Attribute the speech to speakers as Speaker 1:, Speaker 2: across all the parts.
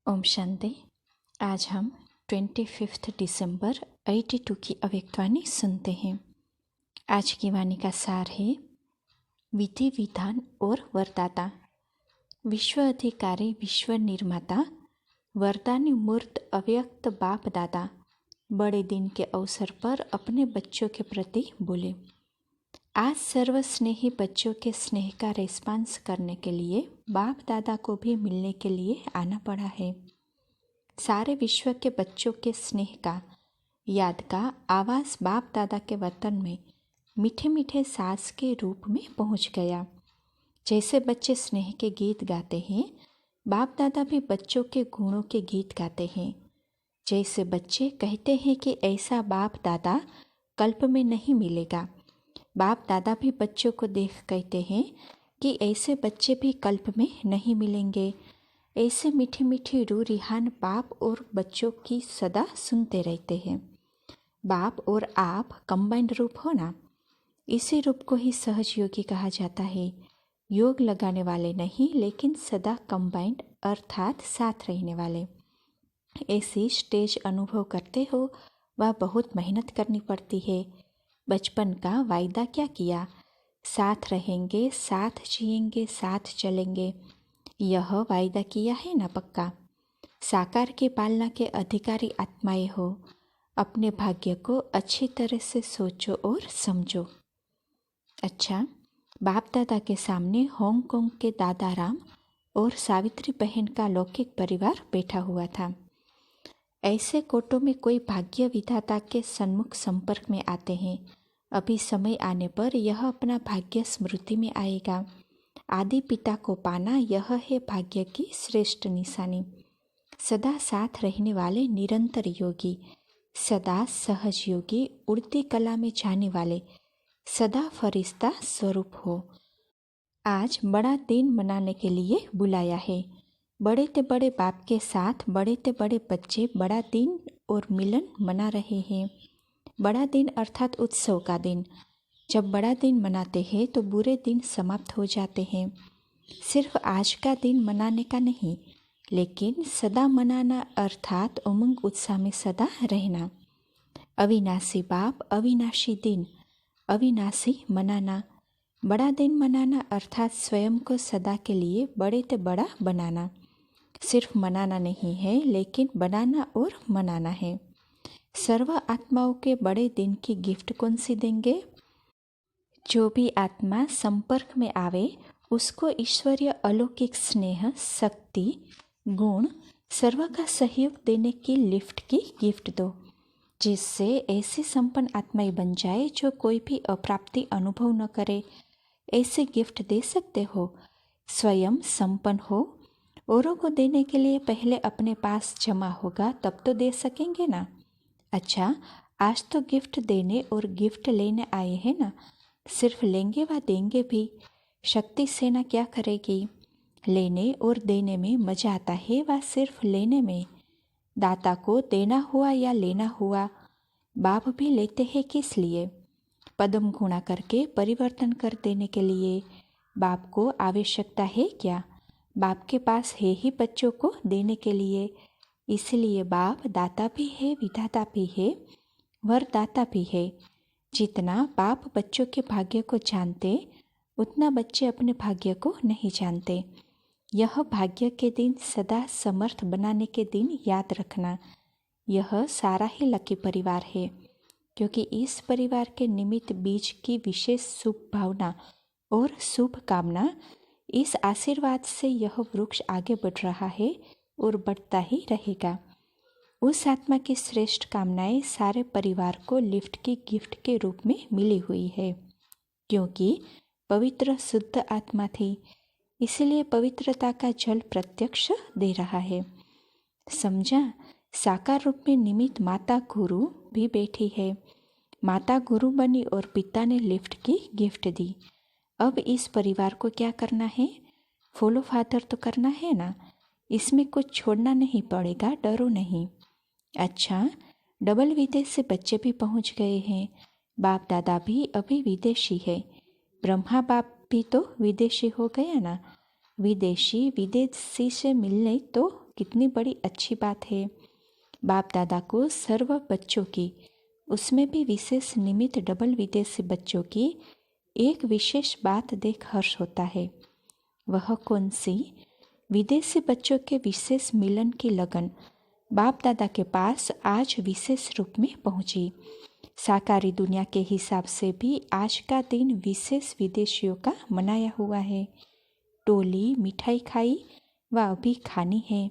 Speaker 1: ओम शांति। आज हम 25 दिसंबर 82 की अव्यक्तवाणी सुनते हैं। आज की वाणी का सार है विधि विधान और वरदाता। विश्व अधिकारी, विश्व निर्माता, वरदानी मूर्त अव्यक्त बाप दादा बड़े दिन के अवसर पर अपने बच्चों के प्रति बोले। आज सर्वस्नेही बच्चों के स्नेह का रेस्पॉन्स करने के लिए बाप दादा को भी मिलने के लिए आना पड़ा है। सारे विश्व के बच्चों के स्नेह का, याद का आवाज़ बाप दादा के वतन में मीठे मीठे सास के रूप में पहुंच गया। जैसे बच्चे स्नेह के गीत गाते हैं, बाप दादा भी बच्चों के गुणों के गीत गाते हैं। जैसे बच्चे कहते हैं कि ऐसा बाप दादा कल्प में नहीं मिलेगा, बाप दादा भी बच्चों को देख कहते हैं कि ऐसे बच्चे भी कल्प में नहीं मिलेंगे। ऐसे मीठी मीठी रू रिहान बाप और बच्चों की सदा सुनते रहते हैं। बाप और आप कंबाइंड रूप हो ना, इसी रूप को ही सहज योगी कहा जाता है। योग लगाने वाले नहीं, लेकिन सदा कंबाइंड अर्थात साथ रहने वाले। ऐसी स्टेज अनुभव करते हो वह बहुत मेहनत करनी पड़ती है। बचपन का वायदा क्या किया, साथ रहेंगे, साथ जिएंगे, साथ चलेंगे, यह वायदा किया है ना पक्का। साकार की पालना के अधिकारी आत्माएं हो, अपने भाग्य को अच्छी तरह से सोचो और समझो। अच्छा, बाप दादा के सामने हांगकांग के दादा राम और सावित्री बहन का लौकिक परिवार बैठा हुआ था। ऐसे कोटों में कोई भाग्य विधाता के सन्मुख संपर्क में आते हैं। अभी समय आने पर यह अपना भाग्य स्मृति में आएगा। आदि पिता को पाना यह है भाग्य की श्रेष्ठ निशानी। सदा साथ रहने वाले निरंतर योगी, सदा सहज योगी, उड़ती कला में जाने वाले, सदा फरिश्ता स्वरूप हो। आज बड़ा दिन मनाने के लिए बुलाया है। बड़े ते बड़े बाप के साथ बड़े ते बड़े बच्चे बड़ा दिन और मिलन मना रहे हैं। बड़ा दिन अर्थात उत्सव का दिन। जब बड़ा दिन मनाते हैं तो बुरे दिन समाप्त हो जाते हैं। सिर्फ आज का दिन मनाने का नहीं, लेकिन सदा मनाना अर्थात उमंग उत्साह में सदा रहना। अविनाशी बाप, अविनाशी दिन, अविनाशी मनाना। बड़ा दिन मनाना अर्थात स्वयं को सदा के लिए बड़े ते बड़ा बनाना। सिर्फ मनाना नहीं है, लेकिन बनाना और मनाना है। सर्व आत्माओं के बड़े दिन की गिफ्ट कौन सी देंगे? जो भी आत्मा संपर्क में आवे उसको ईश्वरीय अलौकिक स्नेह, शक्ति, गुण, सर्व का सहयोग देने की लिफ्ट की गिफ्ट दो, जिससे ऐसी संपन्न आत्माएं बन जाए जो कोई भी अप्राप्ति अनुभव न करे। ऐसे गिफ्ट दे सकते हो। स्वयं संपन्न हो, औरों को देने के लिए पहले अपने पास जमा होगा तब तो दे सकेंगे ना। अच्छा, आज तो गिफ्ट देने और गिफ्ट लेने आए हैं ना, सिर्फ लेंगे व देंगे भी। शक्ति सेना क्या करेगी? लेने और देने में मजा आता है व सिर्फ लेने में। दाता को देना हुआ या लेना हुआ, बाप भी लेते हैं किस लिए? पदम गुणा करके परिवर्तन कर देने के लिए। बाप को आवश्यकता है क्या? बाप के पास है ही बच्चों को देने के लिए। इसलिए बाप दाता भी है, विधाता भी है, वरदाता भी है। जितना बाप बच्चों के भाग्य को जानते, उतना बच्चे अपने भाग्य को नहीं जानते। यह भाग्य के दिन सदा समर्थ बनाने के दिन याद रखना। यह सारा ही लकी परिवार है, क्योंकि इस परिवार के निमित्त बीज की विशेष शुभ भावना और शुभ कामना, इस आशीर्वाद से यह वृक्ष आगे बढ़ रहा है और बढ़ता ही रहेगा। उस आत्मा की श्रेष्ठ कामनाएं सारे परिवार को लिफ्ट की गिफ्ट के रूप में मिली हुई है, क्योंकि पवित्र शुद्ध आत्मा थी, इसलिए पवित्रता का जल प्रत्यक्ष दे रहा है। समझा? साकार रूप में निमित्त माता गुरु भी बैठी है। माता गुरु बनी और पिता ने लिफ्ट की गिफ्ट दी। अब इस परिवार को क्या करना है? फॉलो फादर तो करना है ना, इसमें कुछ छोड़ना नहीं पड़ेगा, डरो नहीं। अच्छा, डबल विदेश से बच्चे भी पहुंच गए हैं। बाप दादा भी अभी विदेशी है। ब्रह्मा बाप भी तो विदेशी हो गया ना। विदेशी विदेशी से मिलने तो कितनी बड़ी अच्छी बात है। बाप दादा को सर्व बच्चों की, उसमें भी विशेष निमित्त डबल विदेशी बच्चों की एक विशेष बात देख हर्ष होता है। वह कौन सी? विदेशी बच्चों के विशेष मिलन की लगन बाप दादा के पास आज विशेष रूप में पहुंची। साकारी दुनिया के हिसाब से भी आज का दिन विशेष विदेशियों का मनाया हुआ है। टोली मिठाई खाई व अभी खानी है।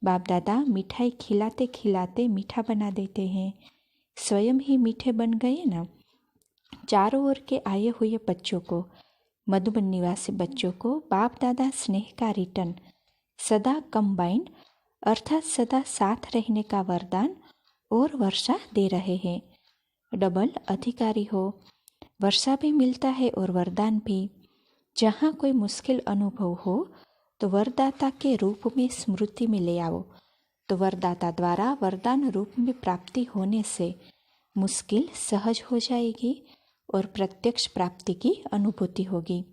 Speaker 1: बाप दादा मिठाई खिलाते खिलाते मीठा बना देते हैं, स्वयं ही मीठे बन गए ना। चारों ओर के आए हुए बच्चों को, मधुबन निवासी बच्चों को बाप दादा स्नेह का रिटर्न, सदा कंबाइंड अर्थात सदा साथ रहने का वरदान और वर्षा दे रहे हैं। डबल अधिकारी हो, वर्षा भी मिलता है और वरदान भी। जहाँ कोई मुश्किल अनुभव हो तो वरदाता के रूप में स्मृति में ले आओ, तो वरदाता द्वारा वरदान रूप में प्राप्ति होने से मुश्किल सहज हो जाएगी और प्रत्यक्ष प्राप्ति की अनुभूति होगी।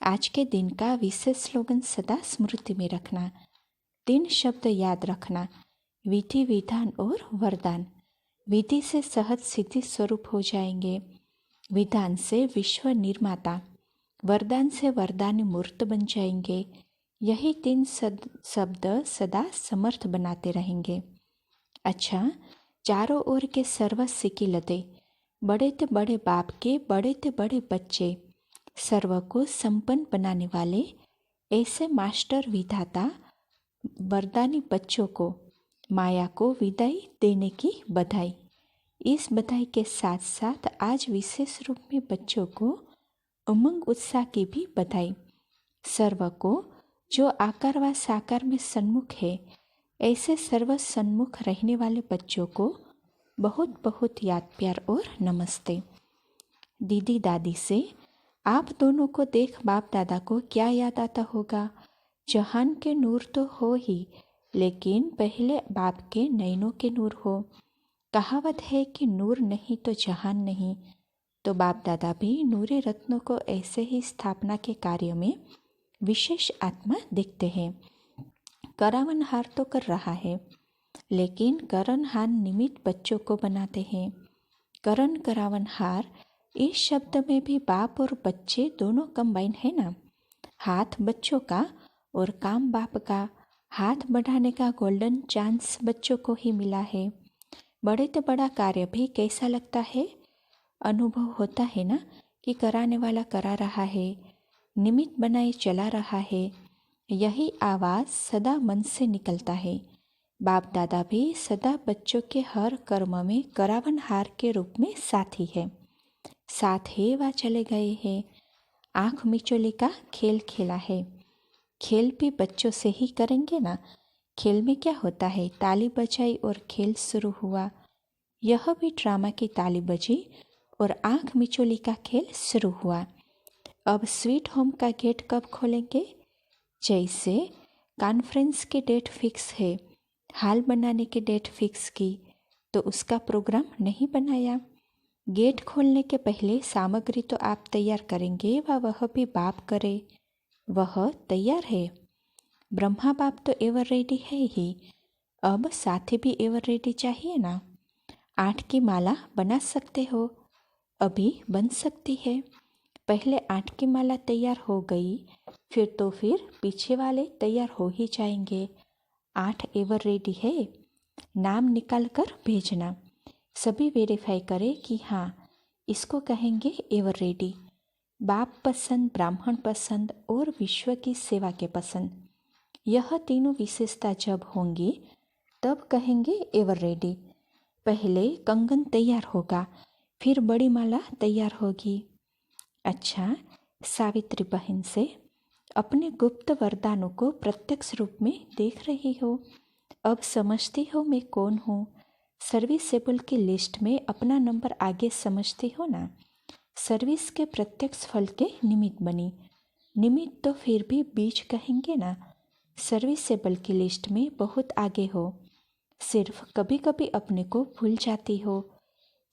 Speaker 1: आज के दिन का विशेष स्लोगन सदा स्मृति में रखना। 3 शब्द याद रखना, विधि, विधान और वरदान। विधि से सहज सिद्धि स्वरूप हो जाएंगे, विधान से विश्व निर्माता, वरदान से वरदानी मूर्त बन जाएंगे। यही 3 शब्द सदा समर्थ बनाते रहेंगे। अच्छा, चारों ओर के सर्वस्व की लते, बड़े ते बड़े बाप के बड़े ते बड़े बच्चे, सर्व को संपन्न बनाने वाले ऐसे मास्टर विधाता वरदानी बच्चों को माया को विदाई देने की बधाई। इस बधाई के साथ साथ आज विशेष रूप में बच्चों को उमंग उत्साह की भी बधाई। सर्व को जो आकार व साकार में सन्मुख है, ऐसे सर्व सन्मुख रहने वाले बच्चों को बहुत बहुत याद प्यार और नमस्ते। दीदी दादी से आप दोनों को देख बाप दादा को क्या याद आता होगा? जहान के नूर तो हो ही, लेकिन पहले बाप के नैनों के नूर हो। कहावत है कि नूर नहीं तो जहान नहीं, तो बाप दादा भी नूरे रत्नों को ऐसे ही स्थापना के कार्य में विशेष आत्मा दिखते हैं। करावनहार तो कर रहा है, लेकिन करणहार निमित्त बच्चों को बनाते हैं। करण करावनहार, इस शब्द में भी बाप और बच्चे दोनों कंबाइन है ना। हाथ बच्चों का और काम बाप का। हाथ बढ़ाने का गोल्डन चांस बच्चों को ही मिला है। बड़े तो बड़ा कार्य भी कैसा लगता है? अनुभव होता है ना कि कराने वाला करा रहा है, निमित्त बनाए चला रहा है। यही आवाज़ सदा मन से निकलता है। बाप दादा भी सदा बच्चों के हर कर्म में करावनहार के रूप में साथी है। साथ है व चले गए हैं। आँख मिचोली का खेल खेला है। खेल भी बच्चों से ही करेंगे ना। खेल में क्या होता है? ताली बजाई और खेल शुरू हुआ। यह भी ड्रामा की ताली बजी और आँख मिचोली का खेल शुरू हुआ। अब स्वीट होम का गेट कब खोलेंगे? जैसे कॉन्फ्रेंस की डेट फिक्स है, हाल बनाने की डेट फिक्स की, तो उसका प्रोग्राम नहीं बनाया। गेट खोलने के पहले सामग्री तो आप तैयार करेंगे व वह भी बाप करे। वह तैयार है। ब्रह्मा बाप तो एवर रेडी है ही, अब साथी भी एवर रेडी चाहिए ना। 8 की माला बना सकते हो, अभी बन सकती है। पहले 8 की माला तैयार हो गई, फिर पीछे वाले तैयार हो ही जाएंगे। 8 एवर रेडी है, नाम निकाल कर भेजना। सभी वेरीफाई करें कि हाँ, इसको कहेंगे एवर रेडी। बाप पसंद, ब्राह्मण पसंद और विश्व की सेवा के पसंद, यह तीनों विशेषता जब होंगी तब कहेंगे एवर रेडी। पहले कंगन तैयार होगा, फिर बड़ी माला तैयार होगी। अच्छा, सावित्री बहन से अपने गुप्त वरदानों को प्रत्यक्ष रूप में देख रही हो। अब समझती हो मैं कौन हूँ। सर्विसेबल की लिस्ट में अपना नंबर आगे समझती हो ना। सर्विस के प्रत्यक्ष फल के निमित्त बनी। निमित्त तो फिर भी बीज कहेंगे ना। सर्विसेबल की लिस्ट में बहुत आगे हो, सिर्फ कभी कभी अपने को भूल जाती हो।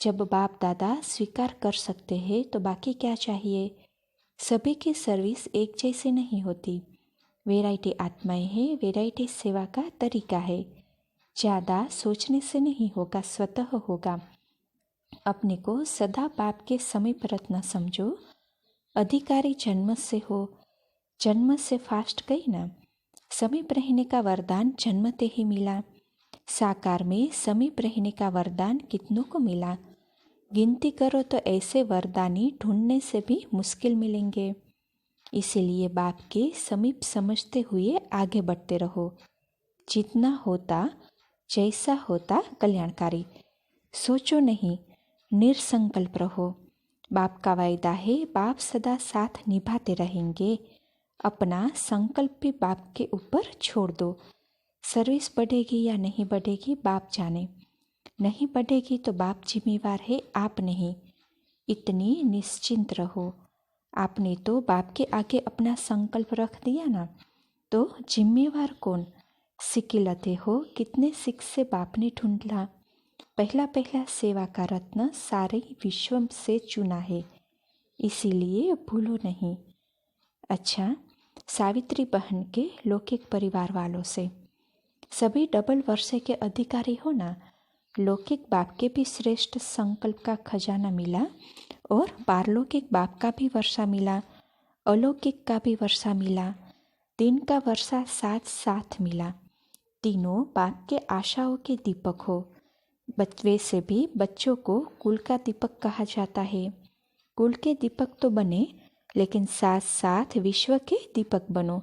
Speaker 1: जब बाप दादा स्वीकार कर सकते हैं तो बाकी क्या चाहिए। सभी की सर्विस एक जैसी नहीं होती। वैरायटी आत्माएं हैं, वैरायटी सेवा का तरीका है। ज़्यादा सोचने से नहीं होगा, स्वतः होगा। अपने को सदा बाप के समीप रत्न समझो। अधिकारी जन्म से हो, जन्म से फास्ट गई ना। समीप रहने का वरदान जन्मते ही मिला। साकार में समीप रहने का वरदान कितनों को मिला। गिनती करो तो ऐसे वरदानी ढूंढने से भी मुश्किल मिलेंगे। इसीलिए बाप के समीप समझते हुए आगे बढ़ते रहो। जितना होता, जैसा होता कल्याणकारी। सोचो नहीं, निरसंकल्प रहो। बाप का वायदा है, बाप सदा साथ निभाते रहेंगे। अपना संकल्प भी बाप के ऊपर छोड़ दो। सर्विस बढ़ेगी या नहीं बढ़ेगी बाप जाने। नहीं बढ़ेगी तो बाप जिम्मेवार है, आप नहीं। इतनी निश्चिंत रहो। आपने तो बाप के आगे अपना संकल्प रख दिया ना, तो जिम्मेवार कौन। सिकिलते हो, कितने सिख से बाप ने ढूंढला। पहला सेवा का रत्न सारे विश्व से चुना है, इसीलिए भूलो नहीं। अच्छा, सावित्री बहन के लौकिक परिवार वालों से सभी डबल वर्षे के अधिकारी हो ना। लौकिक बाप के भी श्रेष्ठ संकल्प का खजाना मिला और पारलौकिक बाप का भी वर्षा मिला, अलौकिक का भी वर्षा मिला। दिन का वर्षा साथ साथ मिला। तीनों बाप के आशाओं के दीपक हो। बच्चे से भी बच्चों को कुल का दीपक कहा जाता है। कुल के दीपक तो बने, लेकिन साथ साथ विश्व के दीपक बनो।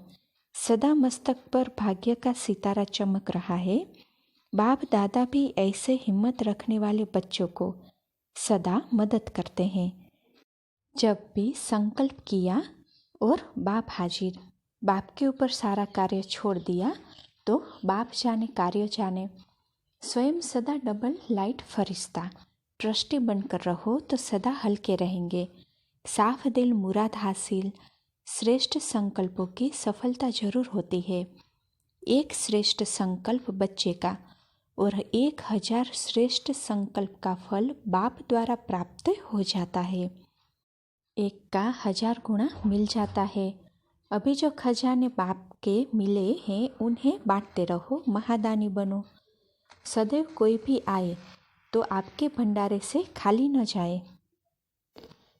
Speaker 1: सदा मस्तक पर भाग्य का सितारा चमक रहा है। बाप दादा भी ऐसे हिम्मत रखने वाले बच्चों को सदा मदद करते हैं। जब भी संकल्प किया और बाप हाजिर, बाप के ऊपर सारा कार्य छोड़ दिया तो बाप जाने कार्य जाने। स्वयं सदा डबल लाइट फरिश्ता। ट्रस्टी बनकर रहो तो सदा हल्के रहेंगे। साफ दिल मुराद हासिल। श्रेष्ठ संकल्पों की सफलता जरूर होती है। एक श्रेष्ठ संकल्प बच्चे का और 1000 श्रेष्ठ संकल्प का फल बाप द्वारा प्राप्त हो जाता है। एक का 1000 गुणा मिल जाता है। अभी जो खजाने बाप के मिले हैं उन्हें बांटते रहो, महादानी बनो। सदैव कोई भी आए तो आपके भंडारे से खाली न जाए।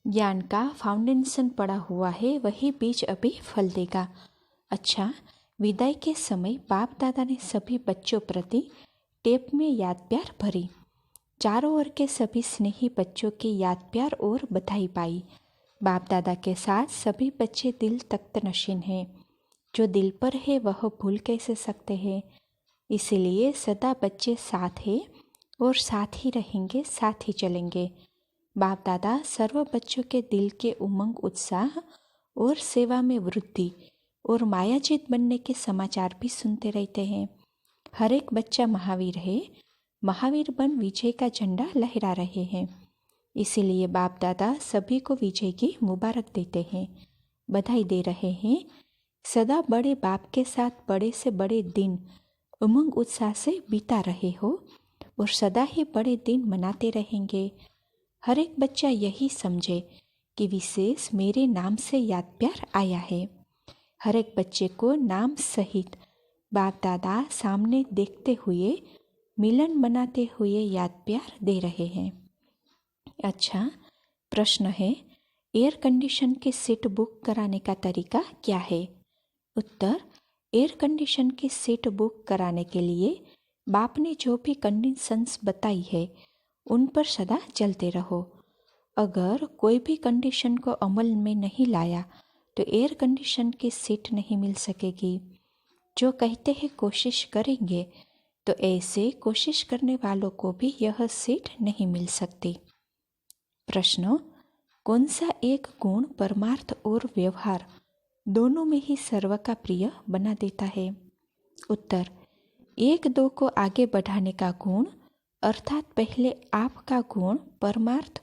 Speaker 1: ज्ञान का फाउंडेशन पड़ा हुआ है, वही बीज अभी फल देगा। अच्छा, विदाई के समय बाप दादा ने सभी बच्चों प्रति टेप में याद प्यार भरी। चारों ओर के सभी स्नेही बच्चों की याद प्यार और बधाई पाई। बाप दादा के साथ सभी बच्चे दिल तख्त नशीन हैं। जो दिल पर है वह भूल कैसे सकते हैं। इसीलिए सदा बच्चे साथ हैं और साथ ही रहेंगे, साथ ही चलेंगे। बाप दादा सर्व बच्चों के दिल के उमंग, उत्साह और सेवा में वृद्धि और मायाजीत बनने के समाचार भी सुनते रहते हैं। हर एक बच्चा महावीर है। महावीर बन विजय का झंडा लहरा रहे हैं। इसीलिए बाप दादा सभी को विजय की मुबारक देते हैं, बधाई दे रहे हैं। सदा बड़े बाप के साथ बड़े से बड़े दिन उमंग उत्साह से बिता रहे हो और सदा ही बड़े दिन मनाते रहेंगे। हर एक बच्चा यही समझे कि विशेष मेरे नाम से याद प्यार आया है। हर एक बच्चे को नाम सहित बाप दादा सामने देखते हुए, मिलन बनाते हुए याद प्यार दे रहे हैं। अच्छा, प्रश्न है, एयर कंडीशन की सीट बुक कराने का तरीका क्या है? उत्तर, एयर कंडीशन की सीट बुक कराने के लिए बाप ने जो भी कंडीशंस बताई है उन पर सदा चलते रहो। अगर कोई भी कंडीशन को अमल में नहीं लाया तो एयर कंडीशन की सीट नहीं मिल सकेगी। जो कहते हैं कोशिश करेंगे, तो ऐसे कोशिश करने वालों को भी यह सीट नहीं मिल सकती। प्रश्न, कौन सा एक गुण परमार्थ और व्यवहार दोनों में ही सर्व का प्रिय बना देता है? उत्तर, एक दो को आगे बढ़ाने का गुण, अर्थात पहले आपका गुण परमार्थ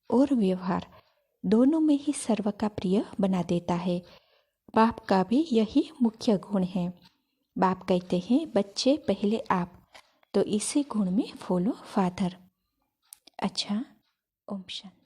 Speaker 1: और व्यवहार दोनों में ही सर्व का प्रिय बना देता है। बाप का भी यही मुख्य गुण है। बाप कहते हैं बच्चे पहले आप, तो इसी गुण में फॉलो फादर। अच्छा, ओम शांति।